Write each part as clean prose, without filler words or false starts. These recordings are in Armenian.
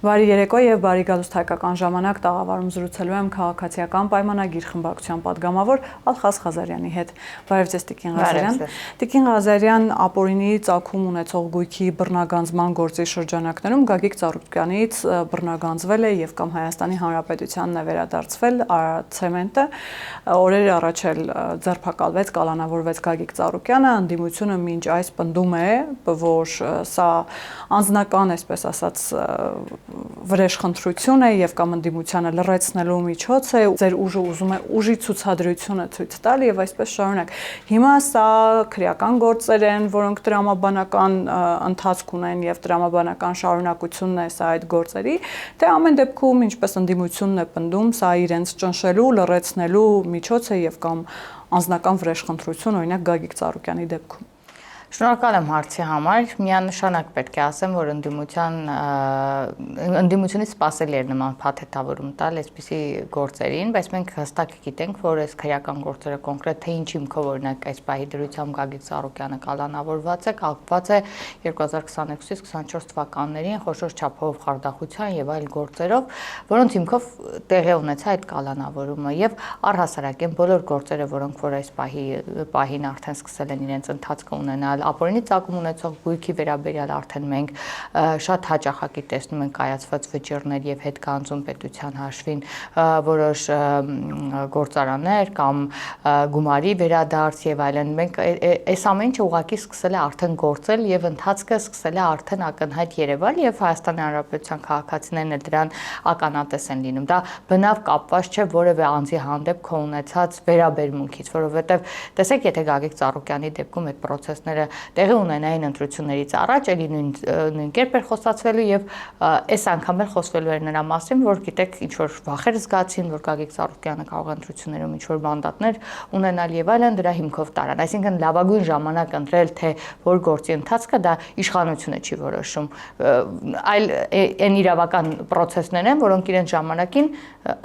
Բարի երեկո եւ բարի գալուստ հայկական ժամանակ տաղավարում զրուցելու եմ քաղաքացիական պայմանագիր խմբակցության падգամավոր Ալխաս Ղազարյանի հետ։ Բարև ձեզ Տիկին Ղազարյան։ Տիկին Ղազարյան ապօրինի ծագում ունեցող գույքի բռնագանձման գործի շրջանակներում Գագիկ Ծառուկյանից բռնագանձվել է եւ կամ Հայաստանի Հանրապետությանն է վերադարձվել ցեմենտը։ Օրեր առաջ էլ ձերբակալվեց, կալանավորվեց Գագիկ Ծառուկյանը, ընդդիմությունը մինչ այս պնդում է, որ սա անձնական, այսպես ասած, վրեժխնդրություն է եւ կամ ընդդիմությանը լրացնելու միջոց է, ձեր ուժը ուզում է ուժի ցուցադրությունը ցույց տալ եւ այսպես շարունակ։ Հիմա սա քրեական գործեր են, որոնք տրամաբանական ընթացք ունեն եւ տրամաբանական շարունակությունն է սա այդ գործերի, թե ամեն դեպքում ինչպես ընդդիմությունն է պնդում, սա իրենց ճնշելու, լրացնելու միջոց է եւ կամ անձնական վրեժխնդրություն, օրինակ Գագիկ Ծառուկյանի դեպքում։ Շնորհակալ եմ հարցի համար, միանշանակ պետք է ասեմ, որ ընդդիմությունից սպասելի էր նման փաթեթավորում տալ այսպիսի գործերին, բայց մենք հստակ գիտենք, որ այս քրեական գործերը կոնկրետ թե ինչ հիմքով օրինակ այս պահի դրությամբ Գագիկ Ծառուկյանը կալանավորված է, կապված է 2022-ից 24 թվականներին խոշոր չափով խարդախության եւ այլ գործերով, որոնց հիմքով տեղի ունեցա այդ կալանավորումը եւ առհասարակ են բոլոր գործերը, որոնք որ այս պահին արդեն սկսել են իրենց ընթացքը ունենալ ապօրինի ծագում ունեցող գույքի վերաբերյալ արդեն մենք շատ հաճախակի տեսնում ենք կայացված վճիռներ եւ հետգանձում պետության հաշվին որոշ գործարաններ կամ գումարի վերադարձ եւ այլն մենք այս ամեն ինչը ուղղակի սկսել է արդեն գործել եւ ընթացքը սկսել է արդեն ակնհայտ երևալ եւ Հայաստանի Հանրապետության քաղաքացիներն էլ դրան ականատես են լինում դա բնավ կապված չէ որևէ անձի հանդեպ քո ունեցած վերաբերմունքից որովհետեւ տեսեք եթե Գագիկ Ծառուկյանի դեպքում այդ process-ները տեղի ունենային ընտրություններից առաջ էլի նույն կերպ էր խոսացվելու եւ այս անգամ էլ խոսվելու էր նրա մասին, որ գիտեք ինչ որ վախեր զգացին, որ Գագիկ Ծառուկյանը կարող է ընտրություններում ինչ որ մանդատներ ունենալ եւ այլն դրա հիմքով տարան։ Այսինքն լավագույն ժամանակ ընտրել թե որ գործի ընթացքը դա իշխանությունը չի որոշում, այլ այն իրավական process-ներ են, որոնք իրենց ժամանակին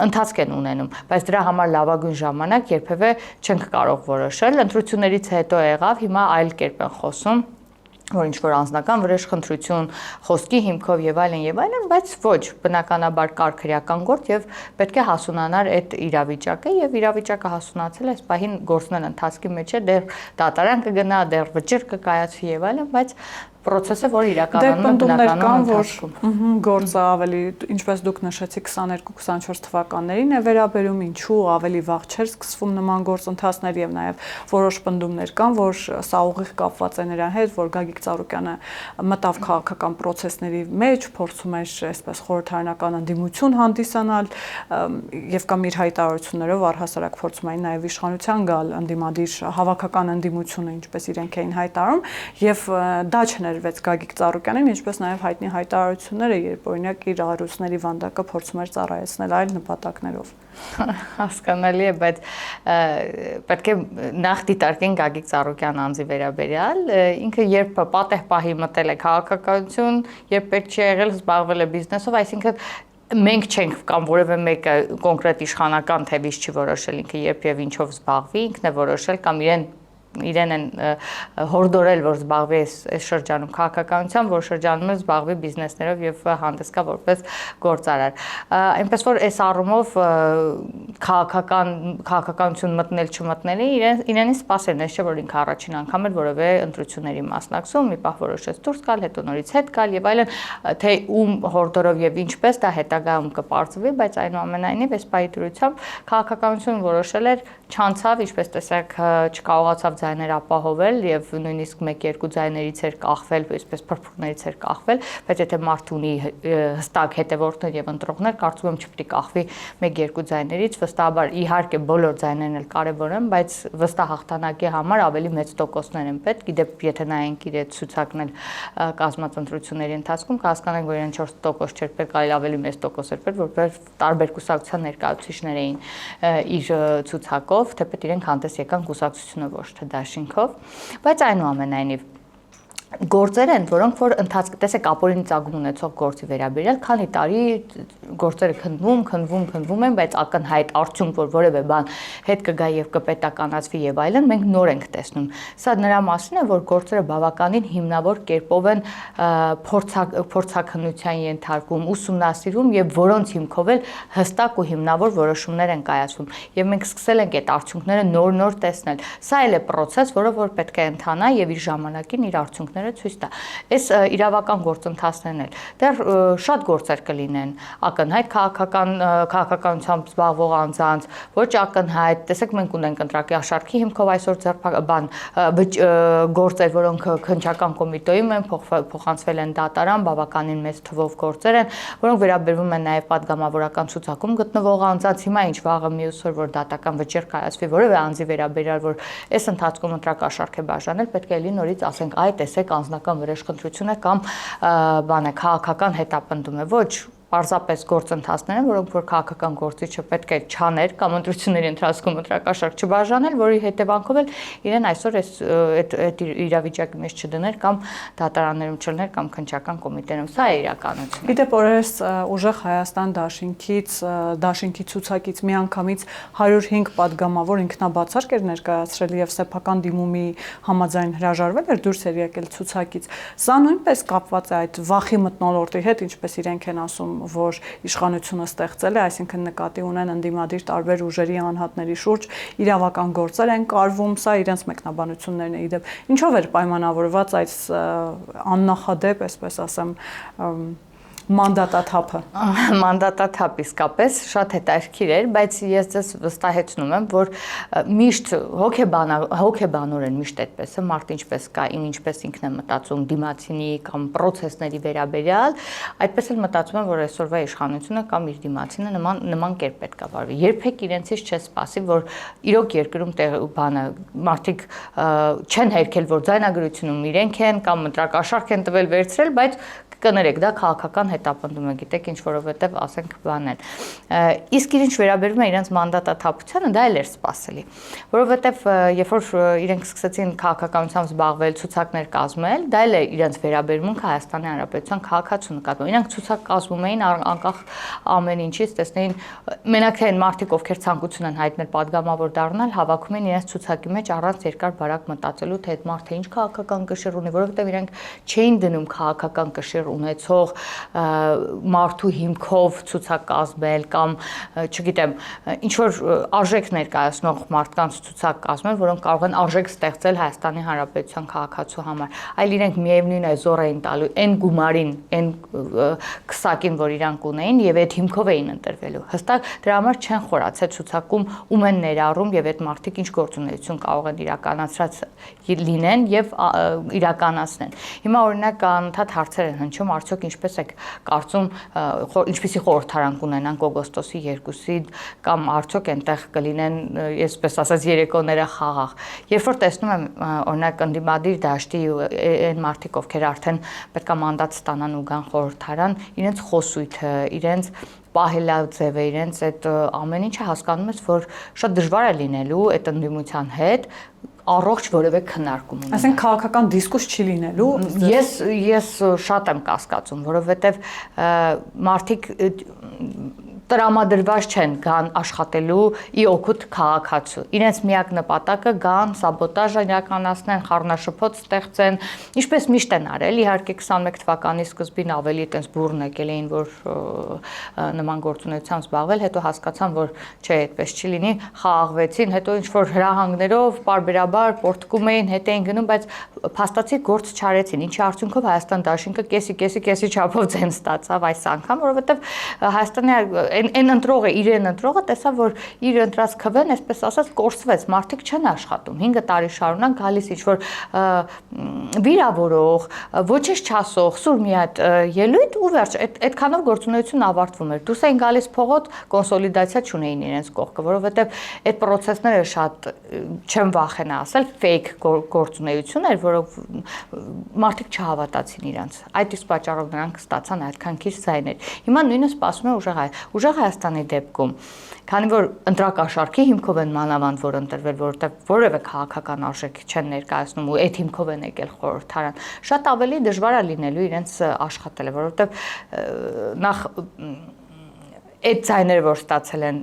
ընթացք են ունենում, բայց դրա համար լավագույն ժամանակ երբևէ չենք կարող որոշել։ Ընտրություններից հետո եղավ, հիմա այլ կերպ են խոսում որ ինչ որ անձնական վրեժխնդրություն, խոսքի հիմքով եւ այլն, բայց ոչ, բնականաբար կար քրեական գործ եւ պետք է հասունանար այդ իրավիճակը եւ իրավիճակը հասունացել է, այս պահին գործն են ընթացքի մեջ է, դեռ դատարան կգնա, դեռ վճիռ կկայացվի եւ այլն, բայց process-ը որ իրականում բնականon որ գործը ավելի ինչպես դուք նշեցիք 22-24 թվականներին է վերաբերում ինչու ավելի վաղ չէր սկսվում նման գործընթացներ եւ նաեւ որոշ պնդումներ կան որ սա ուղիղ կապված է նրա հետ որ Գագիկ Ծառուկյանը մտավ քաղաքական process-ների մեջ փորձում էր այսպես խորհրդարանական ընդդիմություն հանդիսանալ եւ կամ իր հայտարարություններով առհասարակ փորձում էին նաեւ իշխանության գալ ընդդիմադիր հավաքական ընդդիմությունը ինչպես իրենք էին հայտարարում եւ դա չներվեց Գագիկ Ծառուկյանին, ինչպես նաև հայտնի հայտարարությունները, երբ օրինակ իր առույցների վանդակը փորձում էր ծառայեցնել այլ նպատակներով։ Հասկանալի է, բայց պետք է նախ դիտարկենք Գագիկ Ծառուկյան անձի վերաբերյալ, ինքը երբ պատեհ պահի մտել է քաղաքականություն, երբ պետք չի եղել զբաղվել է բիզնեսով, այսինքն մենք չենք կամ որևէ մեկը կոնկրետ իշխանական թևից չի որոշել ինքը երբ եւ ինչով զբաղվի, ինքն է որոշել կամ իրեն են հորդորել, որ զբաղվի այս շրջանում քաղաքականությամբ, որ շրջանում զբաղվի բիզնեսներով եւ հանդես գա որպես գործարար։ Այնպես որ այս առումով քաղաքականություն մտնել չմտնելի իրենից սпасելն է, չէ՞ որ ինքը առաջին անգամ էր որևէ ընտրությունների մասնակցում, մի պահ որոշեց դուրս գալ, հետո նորից հետ գալ եւ այլն, թե ում հորդորով եւ ինչպես դա հետագայում կպարծվի, բայց այնուամենայնիվ այս պահի դրությամբ քաղաքականությունը որոշել էր չանցավ, ինչպես տեսակ չկարողացավ ձայներ ապահովել եւ նույնիսկ 1-2 ձայներից էր կախվել, այսպես փրփուրներից էր կախվել, բայց եթե մարդ ունի հստակ հետևորդներ եւ ընտրողներ, կարծում եմ չպետք է կախվի 1-2 ձայներից, վստահաբար իհարկե բոլոր ձայներն էլ կարեւոր են, բայց վստահ հաղթանակի համար ավելի մեծ տոկոսներ են պետք, իդեպ եթե նայենք իր ցուցակն էլ կազմած ընտրությունների ընթացքում կհասկանանք, որ իրեն 4% չէր պետք, այլ ավելի մեծ տոկոս էր պետք, որպես տարբեր կուսակցության ներկայացուցիչներ էին իր ցուցակով, թեպետ իրենք հանդես եկան կուսակցությունը ոչ թե դաշինքով, բայց այնուամենայնիվ գործեր են, որոնք որ ընթացք տեսեք ապօրինի ծագում ունեցող գործի վերաբերյալ, քանի տարի գործերը քննվում են, բայց ակնհայտ արդյունք, որ որևէ բան հետ կգա եւ կպետականացվի եւ այլն, մենք նոր ենք տեսնում։ Սա նրա մասին է, որ գործերը բավականին հիմնավոր կերպով են փորձաքննության ենթարկվում, ուսումնասիրվում եւ որոնց հիմքով էլ հստակ ու հիմնավոր որոշումներ են կայացվում։ Եվ մենք սկսել ենք այդ արդյունքները նոր տեսնել։ Սա էլ է process, որը որ պետք է ընթանա եւ իր ժամանակին իր արդյունքները ցույց տա։ Այս իրավական գործընթացներն էլ դեռ շատ գործեր կլինեն, ակնհայտ քաղաքականությամբ զբաղվող անձանց, ոչ ակնհայտ, տեսեք մենք ունենք ընտրակաշարքի հիմքով այսօր գործեր, որոնք քննչական կոմիտեում են, փոխանցվել են դատարան, բավականին մեծ թվով գործեր են, որոնք վերաբերվում են նաև պատգամավորական ցուցակում գտնվող անձանց, հիմա ինչ վաղը մյուս օր որ դատական վճիռ կայացվի որևէ անձի վերաբերյալ, որ այս ընթացքում ընտրակաշարք է բաժանել, պետք է էլի նորից ասենք, այ տեսեք անձնական վրեժխնդրություն է կամ բան է, քաղաքական հետապնդում է, ոչ պարզապես գործընթացներ են, որոնք որ քաղաքական գործիչը պետք է չաներ կամ ընտրությունների ընթացքում ընտրակաշարք չբաժանել, որի հետևանքով էլ իրեն այսօր այդ իրավիճակի մեջ չդներ կամ դատարաններում չլներ կամ քննչական կոմիտեներում։ Սա է իրականությունը։ Գիտեք, օրերս ուժեղ Հայաստան դաշինքի ցուցակից միանգամից 105 падգամավոր ինքնաբացարկ էր ներկայացրել եւ սեփական դիմումի համաձայն հրաժարվել էր դուրս էր եկել ցուցակից։ Սա նույնպես կապված է այդ վախի մթնոլորտի հետ, ինչպես իրենք են ասում, որ իշխանությունը ստեղծել է, այսինքն նկատի ունեն ընդդիմադիր տարբեր ուժերի անհատների շուրջ իրավական գործեր են կարվում, սա իրենց մեկնաբանություններն է իդեպ։ Ինչով էր պայմանավորված այս աննախադեպ, այսպես ասեմ, մանդատաթափը։ Մանդատաթափ իսկապես շատ հետաքրքիր էր, բայց ես ձեզ վստահեցնում եմ, որ միշտ հոգեբանորեն միշտ այդպես է, մարդ ինչպես կա, ինչպես ինքն է մտածում դիմացինի կամ process-ների վերաբերյալ, այդպես էլ մտածում եմ, որ այսօրվա իշխանությունը կամ իր դիմացինը նման կերպ պետք է վարվի։ Երբեք իրենցից չես սպասի, որ իրոք երկրում մարդիկ չեն հերքել, որ ձայնագրությունում իրենք են կամ ընտրակաշարք են տվել վերցրել, բայց կներեք, դա քաղաքական հետապնդում է, գիտեք, ինչ որովհետև ասենք բան են։ Իսկ ինչ վերաբերում է իրենց մանդատաթափությանը, դա էլ էր սպասելի, որովհետև երբ որ իրենք սկսեցին քաղաքականությամբ զբաղվել, ցուցակներ կազմել, դա էլ է իրենց վերաբերմունքը Հայաստանի Հանրապետության քաղաքացու նկատմամբ։ Իրենք ցուցակ կազմում էին անկախ ամեն ինչից, տեսնեին մենակ թե այն մարդիկ, ովքեր ցանկություն են հայտնել падգամավոր դառնալ, հավաքում են իրենց ցուցակի մեջ առանց երկար բարակ մտածելու, թե այդ մարդը ինչ քաղաքական կշիռ ունի, որովհետև իրենք չէին դնում քաղաքական կշիռ ունեցող մարդու հիմքով ցուցակ կազմել կամ չգիտեմ ինչ որ արժեք ներկայացնող մարդկանց ցուցակ կազմել, որոնք կարող են արժեք ստեղծել Հայաստանի Հանրապետության քաղաքացու համար, այլ իրենք միևնույն է զոր էին տալու այն գումարին, այն քսակին, որ իրանք ունեին եւ այդ հիմքով էին ընտրվելու։ Հստակ դրա համար չեն խորացել ցուցակում ում են ներառում եւ այդ մարդիկ ինչ գործունեություն կարող են իրականացրած լինեն եւ իրականացնեն։ Հիմա օրինակ անընդհատ հարցեր են հնչում, արդյոք ինչպես եք կարծում, ինչպիսի խորհրդարան կունենան օգոստոսի 2-ին կամ արդյոք այնտեղ կլինեն, այսպես ասած, երեկոները խաղաղ։ Երբ որ տեսնում եմ օրինակ ընդդիմադիր դաշտի այն մարդիկ, ովքեր արդեն պետքա մանդատ ստանան ու գան խորհրդարան, իրենց խոսույթը, իրենց պահելաձևը, իրենց այդ ամեն ինչը հասկանում ես, որ շատ դժվար է լինելու այդ ընդդիմության հետ առողջ որևէ քննարկում ունենալ։ Այսինքն քաղաքական դիսկուրս չի լինելու։ Ես շատ եմ կասկածում, որովհետև մարդիկ տրամադրված չեն գան աշխատելու ի օգուտ քաղաքացու։ Իրենց միակ նպատակը գան սաբոտաժ իրականացնեն, խառնաշփոթ ստեղծեն, ինչպես միշտ են արել, իհարկե 21 թվականի սկզբին ավելի այտենց բուրն եկել էին, որ նման գործունեությամբ զբաղվել, հետո հասկացան, որ չէ, այդպես չի լինի, խաղաղվեցին, հետո ինչ որ հրահանգներով պարբերաբար պորտկում էին, հետ էին գնում, բայց փաստացի գործ չարեցին, ինչի արդյունքով Հայաստան դաշինքը կեսի չափով ձեն ստացավ այս անգամ, որովհետև Հայաստանի այն ընտրողը, իրեն ընտրողը տեսավ, որ իր ընտրած քվեն, այսպես ասած, կորսվեց, մարդիկ չեն աշխատում, 5 տարի շարունակ գալիս ինչ-որ վիրավորող, ոչինչ չասող, սուր մի հատ ելույթ ու վերջ, այդքանով գործունեությունն ավարտվում էր։ Դուրս էին գալիս փողոց, կոնսոլիդացիա չունեին իրենց կողքը, որովհետև այդ process-ները շատ չեմ վախենա ասել, fake գործունեություն էր, որով մարդիկ չհավատացին իրենց։ Այդ իսկ պատճառով նրանք ստացան այդքան քիչ ձայներ։ Հիմա նույնը սպասում է ուժեղ ուժեղ Հայաստանի դեպքում, քանի որ ընտրակաշառքի հիմքով են մանավանդ որ ընտրվել, որովհետև որևէ քաղաքական արժեք չեն ներկայացնում ու այդ հիմքով են եկել խորհրդարան, շատ ավելի դժվար է լինելու իրենց աշխատելը, որովհետև նախ այդ ձայները, որ ստացել են,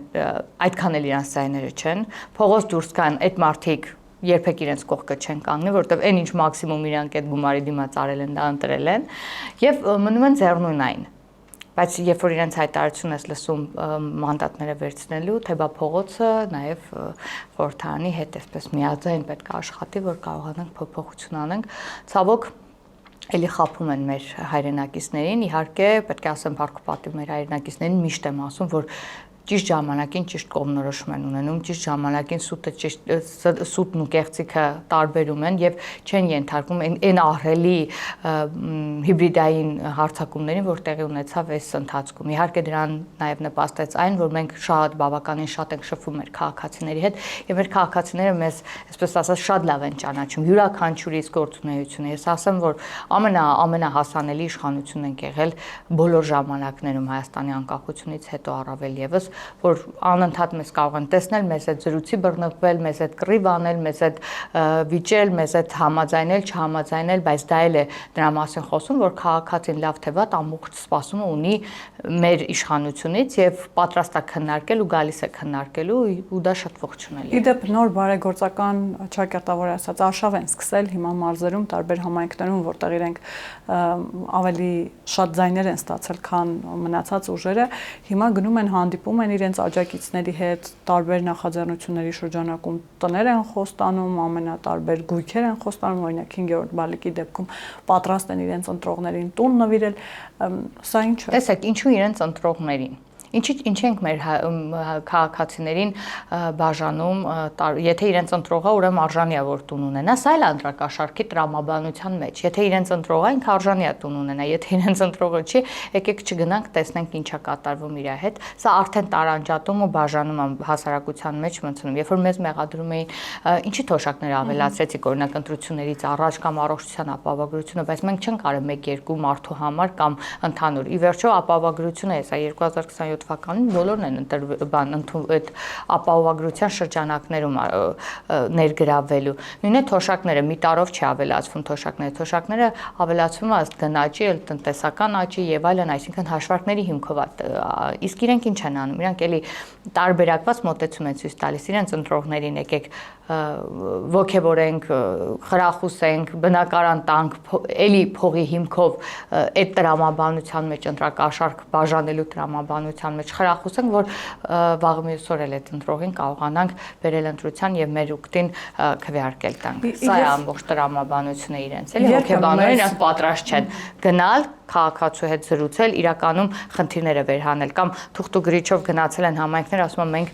այդքան էլ իրանց ձայները չեն, փողոց դուրս կան այդ մարդիկ երբեք իրենց կողքը չեն կանգնի, որովհետև այն ինչ մաքսիմում իրանք այդ գումարի դիմաց արել են, դա ընտրել են եւ մնում են ձեռնունայն։ Բայց երբ որ իրենց հայտարարություն ես լսում մանդատները վերցնելու, թե բա փողոցը նաև խորհրդարանի հետ այսպես միաձայն պետք է աշխատի, որ կարողանանք փոփոխություն անենք։ Ցավոք էլի խափում են մեր հայրենակիցներին, իհարկե պետք է ասեմ փառք մեր հայրենակիցներին միշտ եմ ասում, որ ճիշտ ժամանակին ճիշտ կողմնորոշում են ունենում, ճիշտ ժամանակին սուտն ու կեղծիքը տարբերում են եւ չեն ենթարկվում այն ահռելի հիբրիդային հարձակումներին, որ տեղի ունեցավ այս ընթացքում։ Իհարկե դրան նաեւ նպաստեց այն, որ մենք բավականին շատ ենք շփվում մեր քաղաքացիների հետ եւ մեր քաղաքացիները մեզ, այսպես ասած, շատ լավ են ճանաչում, յուրաքանչյուրից գործունեությունը։ Ես ասեմ, որ ամենահասանելի իշխանությունն ենք եղել բոլոր ժամանակներում Հայաստանի անկախությունից հետո առավել եւս, որ անընդհատ մեզ կարող են տեսնել, մեզ այդ զրույցի բռնկվել, մեզ այդ կռիվ անել, մեզ այդ վիճել, մեզ այդ համաձայնել, չհամաձայնել, բայց դա էլ է դրա մասին խոսում, որ քաղաքացին լավ թե վատ ամբողջ սպասումը ունի մեր իշխանությունից եւ պատրաստ է քննարկել ու գալիս է քննարկելու ու դա շատ ողջունելի է։ Իդեպ նոր բարեգործական ճակատավոր ասած արշավ են սկսել հիմա մարզերում տարբեր համայնքներում, որտեղ իրենք ավելի շատ ձայներ են ստացել, քան մնացած ուժերը, հիմա գնում են հանդիպում են իրենց աջակիցների հետ, տարբեր նախաձեռնությունների շրջանակում տներ են խոստանում, ամենատարբեր գույքեր են խոստանում, օրինակ 5-րդ բալիկի դեպքում պատրաստ են իրենց ընտրողներին տուն նվիրել, սա ինչ է։ Տեսեք, ինչու իրենց ընտրողներին։ Ինչ ենք մեր քաղաքացիներին բաժանում, եթե իրենց ընտրողը ուրեմն արժանի է որ տուն ունենա, սա էլ ընտրակաշառքի տրամաբանության մեջ։ Եթե իրենց ընտրողը ինքը արժանի է տուն ունենա, եթե իրենց ընտրողը չի, եկեք չգնանք, տեսնենք ինչա կատարվում իր հետ։ Սա արդեն տարանջատում ու բաժանում է հասարակության մեջ մտցնում։ Երբ որ մեզ մեղադրում էին, ինչի թոշակներ ավելացրեցիք, օրինակ ընտրություններից առաջ կամ առողջության ապահովագրությունը, բայց մենք չենք արել 1-2 մարդու համար կամ ընդհանուր։ Ի վերջո ապահովագրությունը է, սա 2027 թվականին բոլորն են այդ ապահովագրության շրջանակներում ներգրավվելու։ Նույնը թոշակները մի տարով չի ավելացվում թոշակները ավելացվում է ըստ գնաճի, տնտեսական աճի եւ այլն, այսինքն հաշվարկների հիմքով է։ Իսկ իրենք ինչ են անում։ Իրանք էլի տարբերակված մոտեցում են ցույց տալիս իրենց ընտրողներին, եկեք ոգևորենք, խրախուսենք, բնակարան տանք, էլի փողի հիմքով այդ տրամաբանության մեջ ընտրակաշառք բաժանելու տրամաբանության մեջ խրախուսենք, որ վաղ մյուս օր էլ այդ ընտրողին կարողանանք բերել ընտրության եւ մեր ուկտին քվեարկել տանք։ Սա է ամբողջ տրամաբանությունը իրենց, էլի հոգեբանները իրենք պատրաստ չեն գնալ քաղաքացու հետ զրուցել, իրականում խնդիրները վերհանել կամ թուղթ ու գրիչով գնացել են համայնքներ, ասում են մենք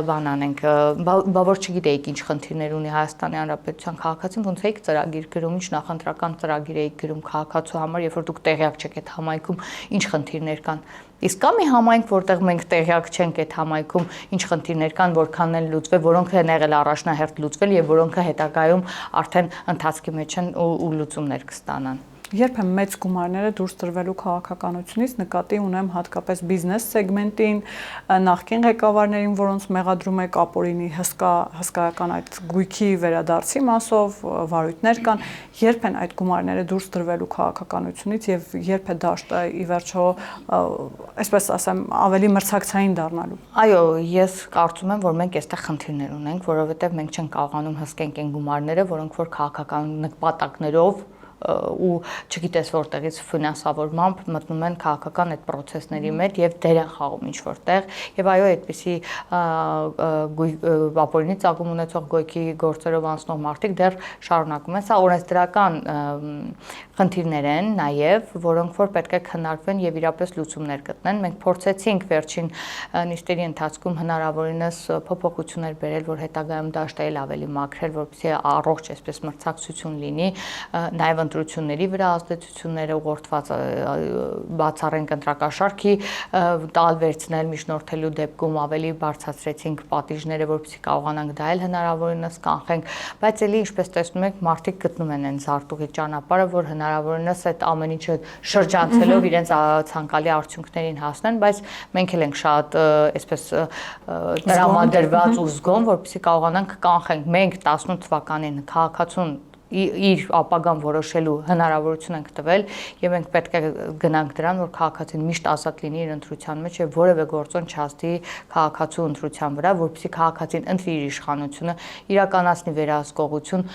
բան անենք, բա որ չգիտեիք ինչ խնդիրներ ունի Հայաստանի Հանրապետության քաղաքացին, ոնց էիք ծրագիր գրում, ինչ նախընտրական ծրագիր էիք գրում քաղաքացու համար, երբ որ դուք տեղյակ չեք այդ համայնքում ինչ խնդիրներ կան։ Իսկ կա մի համայնք, որտեղ մենք տեղյակ չենք այդ համայնքում ինչ խնդիրներ կան, որքան են լուծվել, որոնք են եղել առաջնահերթ լուծվել եւ որոնք հետագայում արդեն ընթացքի մեջ են ու լուծումներ կստանան։ Երբ եմ մեծ գումարները դուրս տրվելու քաղաքականությունից, նկատի ունեմ հատկապես բիզնես սեգմենտին, նախկին ղեկավարներին, որոնց մեղադրում է ապօրինի հսկայական այդ գույքի վերադարձի մասով, վարույթներ կան, երբ են այդ գումարները դուրս տրվելու քաղաքականությունից եւ երբ է դաշտը ի վերջո, այսպես ասեմ, ավելի մրցակցային դառնալու։ Այո, ես կարծում եմ, որ մենք այստեղ խնդիրներ ունենք, որովհետեւ մենք չենք կարողանում հսկենք այն գումարները, որոնք որ քաղաքական նպատակներով ու չգիտես որտեղից ֆինանսավորմամբ մտնում են քաղաքական այդ process-ների մեջ եւ դեր են խաղում ինչ որտեղ եւ այո այդպիսի ապօրինի ծագում ունեցող գույքի գործերով անցնող մարդիկ դեռ շարունակում են։ Սա օրենսդրական խնդիրներ են նաեւ, որոնք որ պետք է քննարկվեն եւ իրապես լուծումներ գտնեն։ Մենք փորձեցինք վերջին նիստերի ընթացքում հնարավորինս փոփոխություններ բերել, որ հետագայում դաշտը ավելի մաքրել, որպեսզի առողջ այսպես մրցակցություն լինի, նաեւ ընտրությունների վրա ազդեցությունները ուղղորդված բացառենք ընտրակաշարքի տալ վերցնել միջնորդելու դեպքում ավելի բարձրացրեցինք պատիժները, որպեսզի կարողանանք դա էլ հնարավորինս կանխենք, բայց էլի ինչպես տեսնում եք, մարդիկ գտնում են այն զարտուղի ճանապարհը, որ հնարավորինս այդ ամեն ինչը շրջանցելով իրենց ցանկալի արդյունքներին հասնեն, բայց մենք էլ ենք շատ այսպես տրամադրված ու զգոն, որպեսզի կարողանանք կանխենք։ Մենք 18 թվականին քաղաքացուն իր ապագան որոշելու հնարավորություն ենք տվել եւ մենք պետք է գնանք դրան, որ քաղաքացին միշտ ազատ լինի իր ընտրության մեջ եւ որևէ գործոն չհասցի քաղաքացու ընտրության վրա, որպեսզի քաղաքացին ընտրի իր իշխանությունը, իրականացնի վերահսկողություն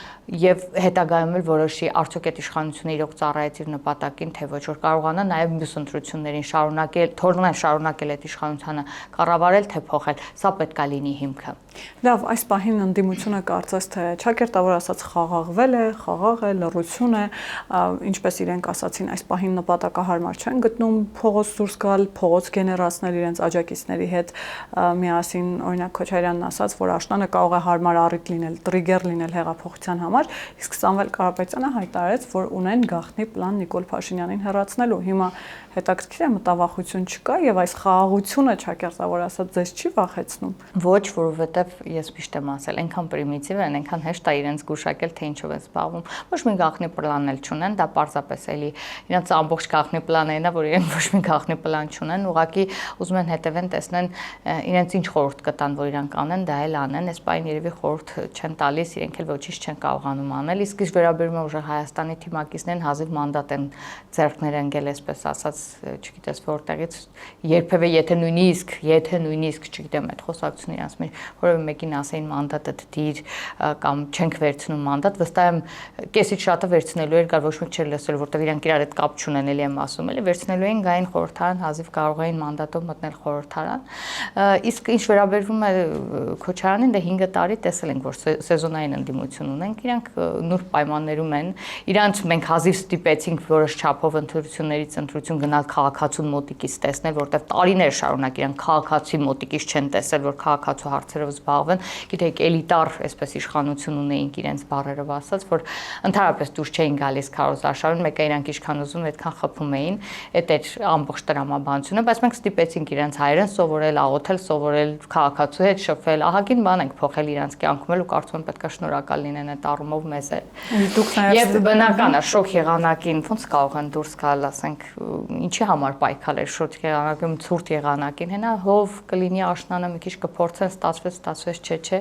եւ հետագայում էլ որոշի արդյոք այդ իշխանությունը իրոք ծառայեց իր նպատակին, թե ոչ, որ կարողանա նաեւ մյուս ընտրություններին շարունակել, թողնել շարունակել այդ իշխանությունը կառավարել, թե փոխել։ Սա պետք է լինի հիմքը։ Լավ, այս պահին ընդդիմությունը կարծես թե Չակերտավոր ասած խաղաղվել է, խաղաղ է, լռություն է, ինչպես իրենք ասացին, այս պահին նպատակահարմար չեն գտնում փողոց դուրս գալ, փողոց գեներացնել իրենց աջակիցների հետ միասին, օրինակ Քոչարյանն ասաց, որ աշնանը կարող է հարմար առիթ լինել, տրիգեր լինել հեղափոխության համար, իսկ Սամվել Կարապետյանը հայտարարեց, որ ունեն գաղտնի պլան Նիկոլ Փաշինյանին հեռացնելու։ Հիմա հետաքրքիր է, մտավախություն չկա եւ այս խաղաղությունը Չակերտավոր ասած ձեզ չի վախեցնում։ Ոչ, որովհետեւ ես միշտ եմ ասել, այնքան պրիմիտիվ են, այնքան հեշտ է իրենց գուշակել, թե ինչով են զբաղվում։ Ոչ մի գաղտնի պլան էլ չունեն, դա պարզապես էլի իրենց ամբողջ գաղտնի պլանն է, որ իրենք ոչ մի գաղտնի պլան չունեն, ուղղակի ուզում են հետևեն, տեսնեն իրենց ինչ խորհուրդ կտան, որ իրանք անեն, դա էլ անեն, այս պայն երևի խորհուրդ չեն տալիս, իրենք էլ ոչինչ չեն կարողանում անել, իսկ ինչ վերաբերում է ուժեղ Հայաստանի թիմակիցներին հազիվ մանդատ են ձեռքներ ընկել, այսպես ասած, չգիտես որտեղից, երբևէ եթե նույնիսկ, չգիտեմ, այդ խոսակցությունը իրանց մեջ որևէ մեկին ասեին մանդատը դիր կամ չենք վերցնում մանդատ, վստահ եմ կեսից շատը վերցնելու էր, գալ ոչ մեկ չէր լսել, որտեղ իրանք իրար հետ կապ չունեն, էլի եմ ասում, էլի վերցնելու էին գային խորհրդարան, հազիվ կարող էին մանդատով մտնել խորհրդարան։ Իսկ ինչ վերաբերվում է Քոչարյանին, դե 5 տարի տեսել ենք, որ սեզոնային ընդդիմություն ունենք, իրանք նուրբ պայմաններում են, իրանց մենք հազիվ ստիպեցինք որոշ չափով ընտրություններից ընտրություն գնալ քաղաքացուն մոտիկից տեսնել, որտեղ տարիներ շարունակ իրանք քաղաքացի մոտիկից չեն տեսել, որ քաղաքացու հարցերով զբաղվեն, գիտեք, էլիտար այսպես իշխանություն ունեինք իրենց բառերով ասած, որ ընդհանրապես դուրս չէին գալիս քարոզարշավին, մեկը իրանք ինչքան ուզում այդքան խփում էին, այդ էր ամբողջ տրամաբանությունը, բայց մենք ստիպեցինք իրենց հայերեն սովորել, աղոթել, սովորել, քաղաքացու հետ շփվել, ահագին բան ենք փոխել իրանց կյանքում էլ ու կարծում եմ պետք է շնորհակալ լինեն այդ առումով մեզ էլ։ Եվ բնական է, շոկ եղանակին ոնց կարող են դուրս գալ, ասենք, ինչի համար պայքարել շոկ եղանակում, ցուրտ եղանակին, հենա հով կլինի աշնանը մի քիչ կփորձեն, ստացվեց, չէ,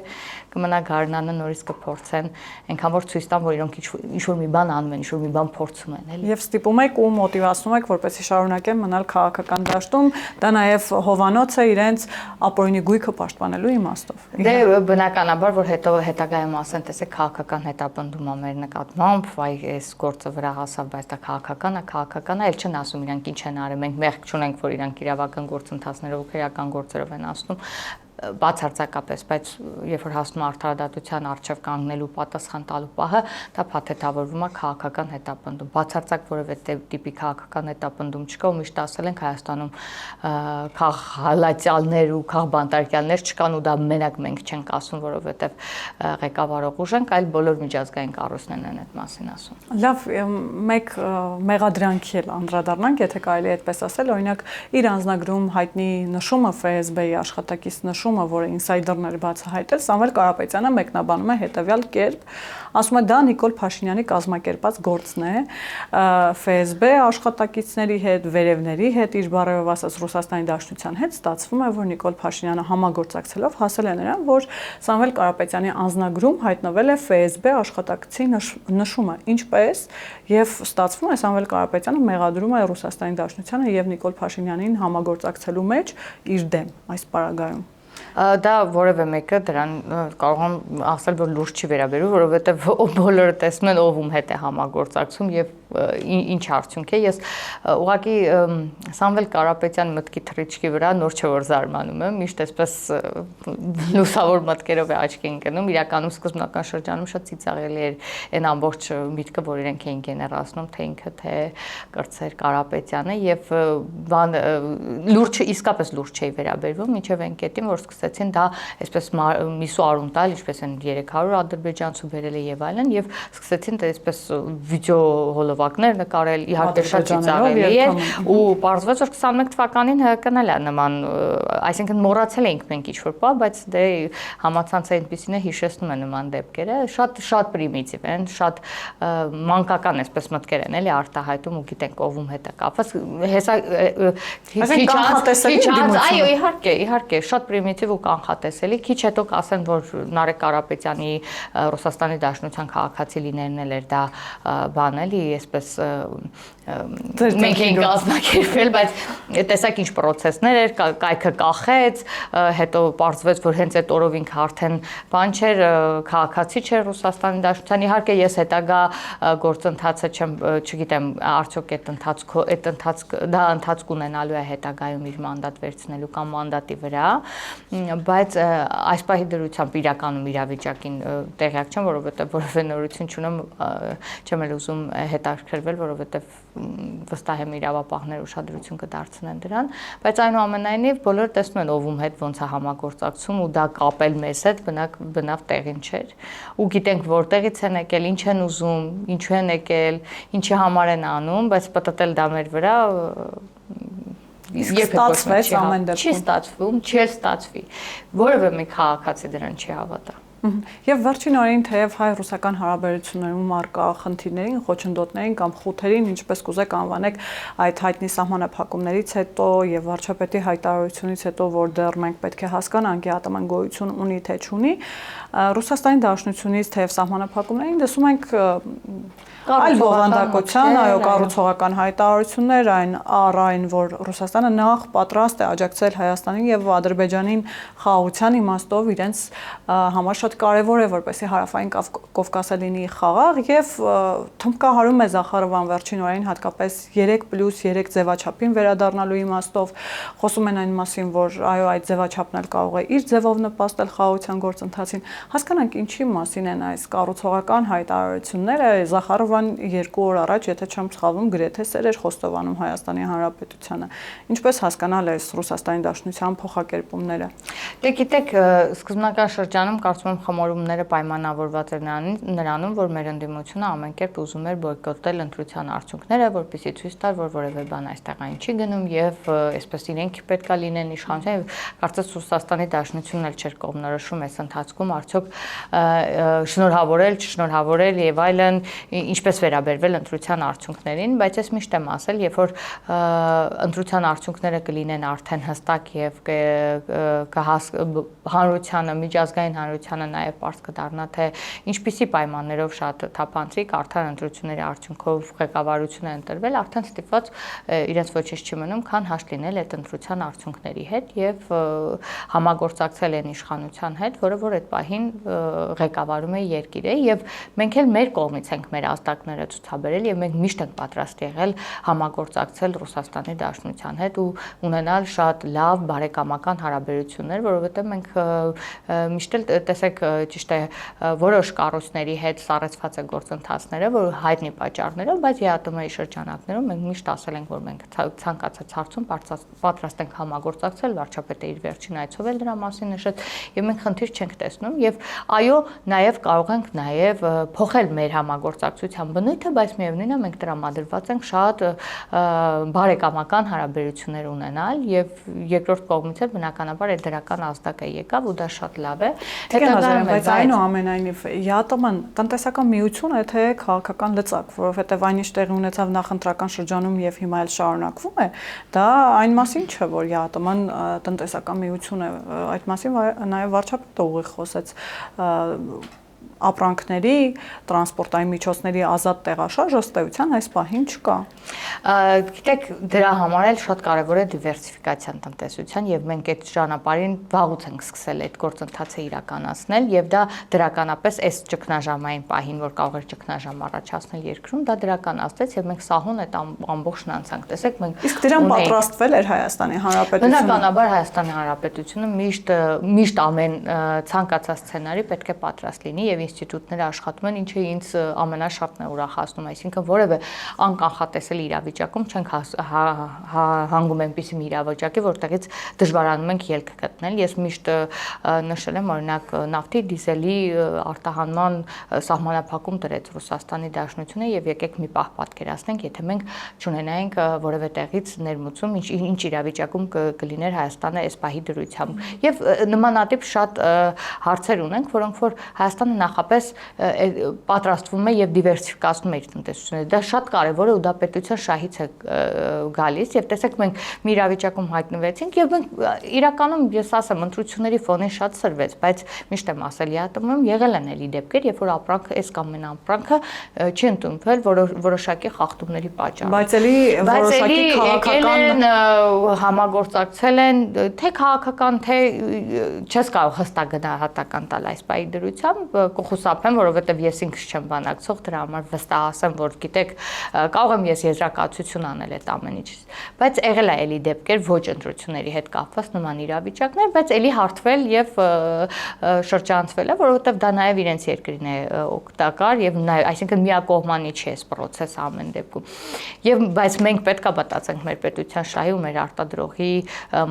կմնա գարնանը նորից կփորձեն, այնքան որ ցույց տան, որ իրենք ինչ-որ մի բան անում են, ինչ-որ մի բան փորձում են, էլի։ Եվ ստիպում եք ու մոտիվացնում եք, որպեսզի շարունակեն մնալ քաղաքական դաշտում, դա նաև հովանոց է իրենց ապօրինի գույքը պաշտպանելու իմաստով։ Դե բնականաբար, որ հետագայում ասեն, տեսեք, քաղաքական հետապնդում ա մեր նկատմամբ, վայ, այս գործը վրա հասավ, բայց դա քաղաքական է, էլ չեն ասում իրանք ինչ են արել, մենք մեղք չունենք, որ իրանք իրավական գործընթացներով ու քրեական գործերով են ասնում, բացարձակապես, բայց երբ որ հասնում արդարադատության առջև կանգնելու պատասխան տալու պահը, դա փաթեթավորվում է քաղաքական հետապնդում։ Բացարձակ որևէ տիպի քաղաքական հետապնդում չկա ու միշտ ասել ենք Հայաստանում քաղհալատյալներ ու քաղբանտարկյալներ չկան ու դա մենակ մենք չենք ասում, որովհետև ղեկավարող ուժ ենք, այլ բոլոր միջազգային կառույցներն են այդ մասին ասում։ Լավ, մեկ մեղադրանքի էլ անդրադառնանք, եթե կարելի է այդպես ասել, օրինակ իր անձնագրում հայտնի նշումը ՖՍԲ-ի աշխատակից նշումը, որը ինսայդերները բացահայտել, Սամվել Կարապետյանը մեկնաբանում է հետևյալ կերպ, ասում է դա Նիկոլ Փաշինյանի կազմակերպած գործն է, ՖՍԲ աշխատակիցների հետ, վերևների հետ, իր բառերով ասած Ռուսաստանի Դաշնության հետ ստացվում է, որ Նիկոլ Փաշինյանը համագործակցելով հասել է նրան, որ Սամվել Կարապետյանի անձնագրում հայտնվել է ՖՍԲ աշխատակցի նշումը, ինչպես եւ ստացվում է Սամվել Կարապետյանը մեղադրում է Ռուսաստանի Դաշնությանը եւ Նիկոլ Փաշինյանին համագործակցելու մեջ իր դեմ այս պարագայում։ Դա որևէ մեկը դրան կարող եմ ասել, որ լուրջ չի վերաբերում, որովհետև բոլորը տեսնում են ով ում հետ է համագործակցում եւ ինչ արդյունք է։ Ես ուղղակի Սամվել Կարապետյան մտքի թռիչքի վրա նոր չէ որ զարմանում եմ, միշտ այսպես լուսավոր մտքերով է աչքի ընկնում, իրականում սկզբնական շրջանում շատ ծիծաղելի էր այն ամբողջ միտքը, որ իրենք էին գեներացնում, թե ինքը թե կրծեր Կարապետյանը եւ լուրջ իսկապես լուրջ չէի վերաբերվում, մինչեւ այն կետին, որ սկսեցին դա այսպես միսու արում տալ, ինչպես են 300 ադրբեջանցու բերել եւ այլն, եւ սկսեցին դա այսպես վիդեո հոլովակներ նկարել, իհարկե շատ ծիծաղելի էր, ու պարզվեց որ 21 թվականին ՀԿ-ն էլ նման, այսինքն մոռացել էինք մենք ինչ-որ բա, բայց դե համացանցը այնպեսին է հիշեցնում է նման դեպքերը, շատ պրիմիտիվ են, շատ մանկական այսպես մտքեր են էլի արտահայտում ու գիտենք ով ում հետ է կապված, հեսա այո իհարկե շատ պրիմիտիվ ու կանխատեսելի, քիչ հետո կասեն որ Նարեկ Կարապետյանի Ռուսաստանի Դաշնության քաղաքացի լինելն էլ էր դա բան էլի, այսպես մենք ենք կազմակերպել, բայց տեսակ ինչ process-ներ էր, կայքը կախեց, հետո պարզվեց որ հենց այդ օրով ինքը արդեն բան չէր, քաղաքացի չէր Ռուսաստանի Դաշնության, իհարկե ես հետագա գործընթացը չգիտեմ արդյոք դա ընթացք ունենալու է հետագայում իր մանդատ վերցնելու կամ մանդատի վրա, բայց այս պահի դրությամբ իրականում իրավիճակին տեղյակ չեմ, որովհետև որևէ նորություն չունեմ, չեմ էլ ուզում հետաքրքրվել, որովհետև վստահ եմ իրավապահները ուշադրություն կդարձնեն դրան, բայց այնուամենայնիվ բոլորը տեսնում են ով ում հետ ոնց է համագործակցում ու դա կապել մեզ հետ բնավ տեղին չէր ու գիտենք որտեղից են եկել, ինչ են ուզում, ինչու են եկել, ինչի համար են անում, բայց պատտել դա մեր վրա իսկ ստացվեց ամեն դեպքում չի ստացվում, չի ստացվի, որևէ մի քաղաքացի դրան չի հավատա։ Եվ վերջին օրերին թեև հայ-ռուսական հարաբերություններում արկա խնդիրներին, խոչընդոտներին կամ խութերին, ինչպես կուզեք անվանեք, այդ հայտնի սահմանափակումներից հետո եւ վարչապետի հայտարարությունից հետո, որ դեռ մենք պետք է հասկանանք ԵԱՏՄ-ն գոյություն ունի թե չունի, Ռուսաստանի Դաշնությունից թեև սահմանափակումներին տեսում ենք այլ բովանդակության, այո, կառուցողական հայտարարություններ այն, որ Ռուսաստանը նախ պատրաստ է աջակցել Հայաստանին եւ Ադրբեջանին խաղաղության իմաստով իրենց համար շատ կարևոր է, որպեսզի հարավային Կովկասը լինի խաղաղ եւ թմբկահարում է Զախարովան վերջին օրերին հատկապես 3+3 ձևաչափին վերադառնալու իմաստով, խոսում են այն մասին, որ այո, այդ ձևաչափն էլ կարող է իր ձևով նպաստել խաղաղության գործընթացին։ Հասկանանք ինչի մասին են այս կառուցողական հայտարարությունները, Զախարովան 2 օր առաջ, եթե չեմ սխալվում, գրեթե սեր էր խոստովանում Հայաստանի Հանրապետությանը։ Ինչպես հասկանալ այս Ռուսաստանի Դաշնության փոխակերպումները։ Դե գիտեք, սկզբնական շրջանում կարծում եմ խմորումները պայմանավորված էր նրանում, որ մեր ընդդիմությունը ամեն կերպ ուզում էր բոյկոտել ընտրության արդյունքները, որպեսզի ցույց տար, որ որևէ բան այստեղ այն չի գնում եւ այսպես իրենք պետքա լինեն իշխանության եւ կարծես Ռուսաստանի Դաշնությունն էլ չէր կողմնորոշում այս ընթացքում արդյոք շնորհավորել, չշնորհավորել եւ այլն ինչպես վերաբերվել ընտրության արդյունքներին, բայց ես միշտ եմ ասել, երբ որ ընտրության արդյունքները կլինեն արդեն հստակ եւ հանրությանը, միջազգային հանրությանը նաեւ պարզ կդառնա, թե ինչպիսի պայմաններով շատ թափանցիկ արդեն ընտրությունների արդյունքով ղեկավարություն է ընտրվել, արդեն ստիպված իրենց ոչինչ չի մնում, քան հաշտ լինել այդ ընտրության արդյունքների հետ եւ համագործակցել են իշխանության հետ, որը որ այդ պահին ղեկավարում է երկիրը եւ մենք էլ մեր կողմից ենք մեր ազդակները ցուցաբերել եւ մենք միշտ ենք պատրաստ եղել համագործակցել Ռուսաստանի Դաշնության հետ ու ունենալ շատ լավ բարեկամական հարաբերություններ, որովհետեւ մենք միշտ էլ տեսեք ճիշտ է որոշ կառույցների հետ սառեցված է գործընթացները, որ հայտնի պատճառներով, բայց ԵԱՏՄ-ի շրջանակներում մենք միշտ ասել ենք, որ մենք ցանկացած հարցում պատրաստ ենք համագործակցել, վարչապետը իր վերջին այցով էլ դրա մասին նշեց եւ մենք խնդիր չենք տեսնում եւ այո, նաեւ կարող ենք նաեւ փոխել մեր համագործակցության բնույթը, բայց միևնույնն է մենք տրամադրված ենք շատ բարեկամական հարաբերություններ ունենալ եւ երկրորդ կողմից էլ բնականաբար այդ դրական ազդակը եկավ ու դա շատ լավ է։ Բայց այնուամենայնիվ ԵԱՏՄ-ն տնտեսական միություն է թե քաղաքական լծակ, որովհետեւ այն ինչ տեղի ունեցավ նախընտրական շրջանում եւ հիմա էլ շարունակվում է, դա այն մասին չէ, որ ԵԱՏՄ-ն տնտեսական միություն է, այդ մասին նաեւ վարչապետը ուղիղ խոսեց ապրանքների, տրանսպորտային միջոցների ազատ տեղաշարժը ըստ էության այս պահին չկա։ Գիտեք, դրա համար էլ շատ կարևոր է դիվերսիֆիկացիան տնտեսության եւ մենք այդ ճանապարհին վաղուց ենք սկսել այդ գործընթացը իրականացնել եւ դա դրականապես այս ճգնաժամային պահին, որ կարող էր ճգնաժամ առաջացնել երկրում, դա դրականացվեց եւ մենք սահուն այդ ամբողջն անցանք։ Տեսեք, մենք իսկ դրան պատրաստվել էր Հայաստանի Հանրապետությունը։ Բնականաբար Հայաստանի Հանրապետությունը միշտ ամեն ցանկացած սցենարի պետք է պատրաստ լինի եւ ինստիտուտները աշխատում են, ինչը ինձ ամենաշատն է ուրախացնում, այսինքն որևէ անկանխատեսելի իրավիճակում չենք հանգում այնպիսի մի իրավիճակի, որտեղից դժվարանում ենք ելք գտնել։ Ես միշտ նշել եմ, օրինակ, նավթի, դիզելի արտահանման սահմանափակում դրեց Ռուսաստանի Դաշնությունը եւ եկեք մի պահ պատկերացնենք, եթե մենք չունենայինք որևէ տեղից ներմուծում, ինչ իրավիճակում կլիներ Հայաստանը այս պահի դրությամբ։ Եվ նմանատիպ շատ հարցեր ունենք, որոնք որ Հայաստանը նախապես պատրաստվում է եւ դիվերսիֆիկացնում է իր տնտեսությունը։ Դա շատ կարեւոր է ու դա պետության շահից է գալիս եւ տեսեք մենք մի իրավիճակում հայտնվեցինք եւ մենք իրականում ես ասեմ ընտրությունների ֆոնին շատ սրվեց, բայց միշտ եմ ասել ԵԱՏՄ-ում եղել են էլի դեպքեր, երբ որ ապրանքը այս կամ այն ապրանքը չի ընդունվել որոշակի խախտումների պատճառով։ Բայց էլի որոշակի քաղաքական համագործակցել են, թե քաղաքական, թե չես կարող հստակ գնահատական տալ այս պահի դրությամբ, կխուսափեմ, որովհետեւ ես ինքս չեմ բանակցող, դրա համար վստահ ասեմ, որ գիտեք, կարող եմ ես եզրակացություն անել այդ ամեն ինչից, բայց եղել է էլի դեպքեր ոչ ընտրությունների հետ կապված նման իրավիճակներ, բայց էլի հարթվել եւ շրջանցվել է, որովհետեւ դա նաեւ իրենց երկրին է օգտակար եւ այսինքն միակողմանի չի այս process-ը ամեն դեպքում։ Եվ բայց մենք պետք է մտածենք մեր պետության շահի ու մեր արտադրողի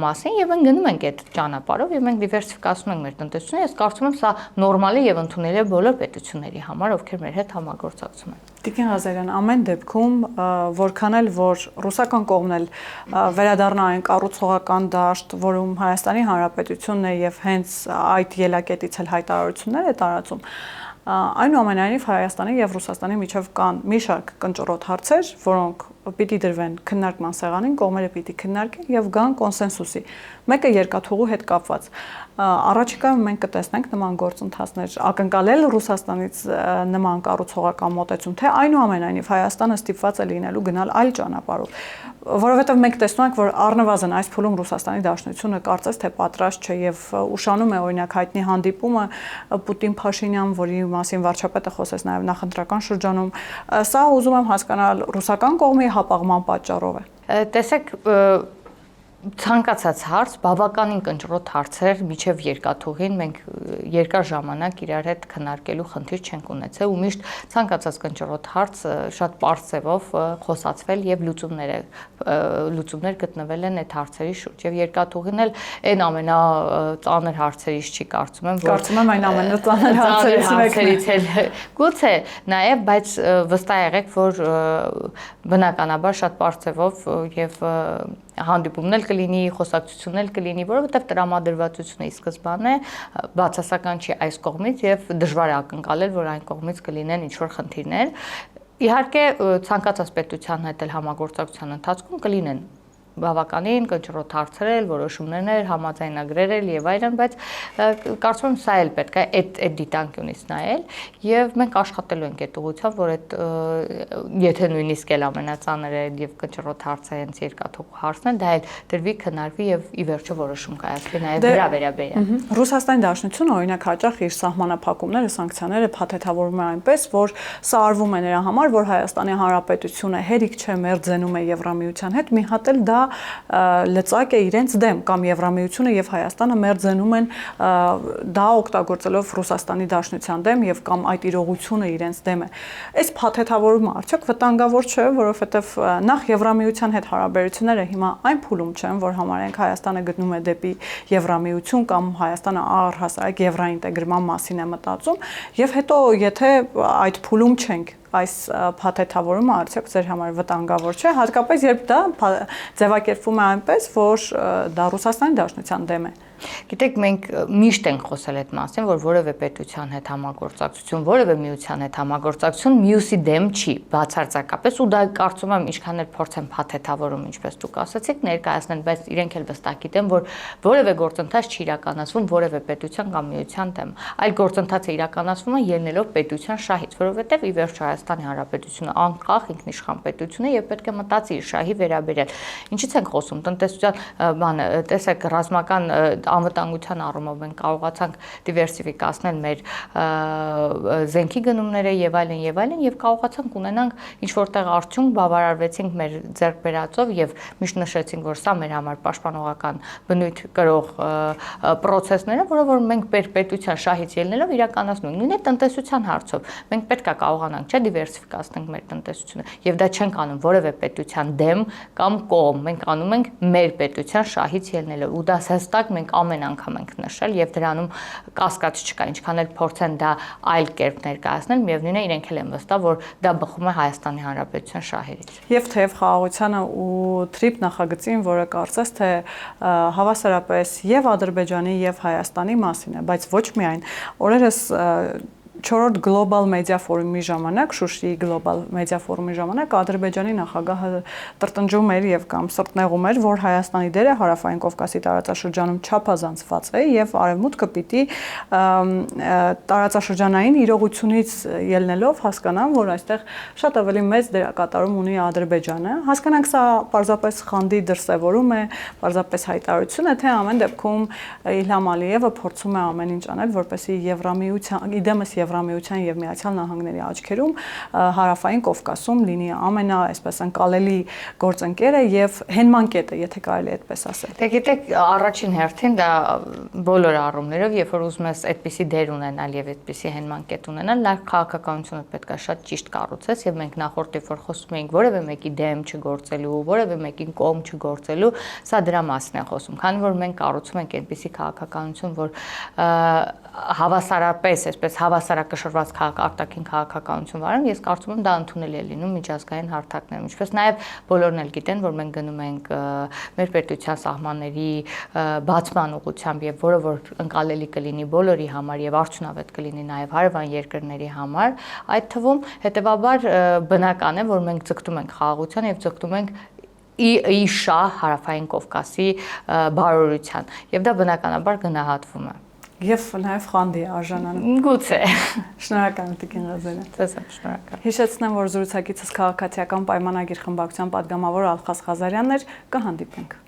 մասին եւ մենք գնում ենք այդ ճանապարհով եւ մենք դիվերսիֆիկացնում ենք մեր տնտեսությունը։ Ես կարծում եմ սա նորմալ է եւ ընդունելի է բոլոր պետությունների համար, ովքեր մեր հետ համագործակցում են։ Տիկին Ղազարյան, ամեն դեպքում որքան էլ որ ռուսական կողմն էլ վերադառնա այն կառուցողական դաշտ, որում Հայաստանի Հանրապետությունն է եւ հենց այդ ելակետից էլ հայտարարություններ է տարածում, այնուամենայնիվ Հայաստանի եւ Ռուսաստանի միջև կան մի շարք կնճռոտ հարցեր, որոնք պիտի դրվեն քննարկման սեղանին, կողմերը պիտի քննարկեն եւ գան կոնսենսուսի։ Մեկը երկաթուղու հետ կապված։ Առաջիկայում մենք կտեսնենք նման գործընթացներ ակնկալել Ռուսաստանից նման կառուցողական մոտեցում, թե այնուամենայնիվ Հայաստանը ստիպված է լինելու գնալ այլ ճանապարհով, որովհետեւ մենք տեսնում ենք, որ առնվազն այս փուլում Ռուսաստանի Դաշնությունը կարծես թե պատրաստ չէ եւ ուշանում է օրինակ հայտնի հանդիպումը Պուտին-Փաշինյան, որի մասին վարչապետը խոսեց նաեւ նախընտրական շրջանում։ Սա ուզում եմ հասկանալ ռուսական կողմի հապաղման պատճառով է։ Տեսեք, ցանկացած հարց, բավականին կնճռոտ հարցեր, միջև երկաթուղին մենք երկար ժամանակ իրար հետ քննարկելու խնդիր չենք ունեցել ու միշտ ցանկացած կնճռոտ հարց շատ པարզ ձևով խոսացվել եւ լուծումներ գտնվել են այդ հարցերի շուրջ եւ երկաթուղին էլ այն ամենածանր հարցերից չի կարծում եմ, կարծում եմ այն ամենածանր հարցերից է գուցե նաեւ, բայց վստահ եղեք, որ բնականաբար շատ པարզ ձևով եւ հանդիպումն էլ կլինի, խոսակցությունն էլ կլինի, որովհետև տրամադրվածությունը ի սկզբանե բացասական չի այս կողմից եւ դժվար է ակնկալել, որ այն կողմից կլինեն ինչ-որ խնդիրներ։ Իհարկե, ցանկացած պետության հետ էլ համագործակցության ընթացքում կլինեն բավականին կնճռոտ հարցեր, որոշումներ, համաձայնագրեր եւ այլն, բայց կարծում եմ սա էլ պետք է այդ դիտանկյունից նայել եւ մենք աշխատելու ենք այդ ուղղությամբ, որ այդ եթե նույնիսկ էլ ամենածանրը եւ կնճռոտ հարցը հենց երկաթուղու հարցն է, դա էլ դրվի քննարկվի եւ ի վերջո որոշում կայացվի նաեւ դրա վերաբերյալ։ Ռուսաստանի Դաշնությունը օրինակ հաճախ իր սահմանափակումները, սանկցիաները փաթեթավորում է այնպես, որ սա արվում է նրա համար, որ Հայաստանի Հանրապետությունը հերիք չէ մերձենում է Եվրամիության հետ, մի հատ էլ դա լծակ է իրենց դեմ կամ Եվրամիությունը եւ Հայաստանը մերձենում են դա օգտագործելով Ռուսաստանի Դաշնության դեմ եւ կամ այդ իրողությունը իրենց դեմ է։ Այս փաթեթավորումը արդյոք վտանգավոր չէ, որովհետեւ նախ Եվրամիության հետ հարաբերությունները հիմա այն փուլում չեն, որ համարենք Հայաստանը գտնում է դեպի Եվրամիություն կամ Հայաստանը առհասարակ եվրոինտեգրման մասին է մտածում եւ հետո եթե այդ փուլում չենք այս փաթեթավորումը արդյոք ձեր համար վտանգավոր չէ, հատկապես երբ դա ձևակերպվում է այնպես, որ դա Ռուսաստանի Դաշնության դեմ է։ Գիտեք, մենք միշտ ենք խոսել այդ մասին, որ որևէ պետության հետ համագործակցություն, որևէ միության հետ համագործակցություն մյուսի դեմ չի, բացարձակապես ու դա կարծում եմ ինչքան էլ փորձ են փաթեթավորում, ինչպես դուք ասացիք, ներկայացնել, բայց իրենք էլ վստահ գիտեն, որ որևէ գործընթաց չի իրականացվում որևէ պետության կամ միության դեմ, այլ գործընթացը իրականացվում է ելնելով պետության շահից, որովհետև ի վերջո Հայաստանի Հանրապետությունը անկախ ինքնիշխան պետություն է եւ պետք է մտածի իր շահի վերաբերյալ։ Ինչից ենք խոսում տնտեսության բանը, տեսեք ռազմական անվտանգության առումով մենք կարողացանք դիվերսիֆիկացնել մեր զենքի գնումները եւ այլն եւ կարողացանք ունենանք ինչ որտեղ արդյունք բավարարվեցինք մեր ձեռք բերածով եւ միշտ նշեցինք, որ սա մեր համար պաշտպանողական բնույթ կրող process-ները, որը մենք պետության շահից ելնելով իրականացնում ենք։ Նույնիսկ տնտեսության հարցով մենք պետք է կարողանանք, չէ, դիվերսիֆիկացնենք մեր տնտեսությունը եւ դա չենք անում որևէ պետության դեմ կամ կողմ, մենք անում ենք մեր պետության շահից ելնելով ու դա հստակ մենք ամեն անգամ ենք նշել եւ դրանում կասկած չկա, ինչքան էլ փորձեն դա այլ կերպ ներկայացնել, միևնույն է իրենք էլ են վստահ, որ դա բխում է Հայաստանի Հանրապետության շահերից։ Եվ թեև խաղաղությանը ու TRIP նախագծին, որը կարծես թե հավասարապես եւ Ադրբեջանի եւ Հայաստանի մասին է, բայց ոչ միայն օրերս 4-րդ Global Media Forum-ի ժամանակ, Շուշիի Global Media Forum-ի ժամանակ Ադրբեջանի նախագահը տրտնջում էր եւ կամ սրտնեղում էր, որ Հայաստանի դերը Հարավային Կովկասի տարածաշրջանում չափազանցված է եւ արևմուտքը պիտի տարածաշրջանային իրողությունից ելնելով հասկանան, որ այստեղ շատ ավելի մեծ դերակատարում ունի Ադրբեջանը։ Հասկանանք, սա պարզապես խանդի դրսևորում է, պարզապես հայտարարություն է, թե ամեն դեպքում Իլհամ Ալիևը փորձում է ամեն ինչ անել, որպեսզի Եվրամիության, իդեմս Եվրամիության եւ Միացյալ Նահանգների աչքերում Հարավային Կովկասում լինի ամենա, այսպես անկալելի գործընկերը եւ հենման կետը, եթե կարելի է այդպես ասել։ Դե գիտեք, առաջին հերթին դա բոլոր առումներով, երբ որ ուզում ես այդպիսի դեր ունենալ եւ այդպիսի հենման կետ ունենալ, լավ քաղաքականությունը պետք է շատ ճիշտ կառուցես եւ մենք նախորդ երբ որ խոսում էինք որևէ մեկի դեմ չգործելու, որևէ մեկին կողմ չգործելու, սա դրա մասին է խոսում, քանի որ մենք կառուցում ենք այդպիսի քաղաքականություն, որ հավասարապես, այսպես հավասարակշռված արտաքին քաղաքականություն վարում, ես կարծում եմ դա ընդունելի է լինում միջազգային հարթակներում, ինչպես նաև բոլորն էլ գիտեն, որ մենք գնում ենք մեր պետության սահմանների բացման ուղղությամբ եւ որը որ ընկալելի կլինի բոլորի համար եւ արդյունավետ կլինի նաև հարևան երկրների համար, այդ թվում հետեւաբար բնական է, որ մենք ձգտում ենք խաղաղության եւ ձգտում ենք ի շահ Հարավային Կովկասի բարօրության եւ դա բնականաբար գնահատվում է։ Եվ նաև խանդի արժանանում։ Գուցե։ Շնորհակալ եմ Տիկին Ղազարյան։ Ձեզ եմ շնորհակալ։ Հիշեցնեմ, որ զրուցակիցս քաղաքացիական պայմանագիր խմբակցության պատգամավոր Ալխաս Ղազարյանն էր, կհանդիպենք։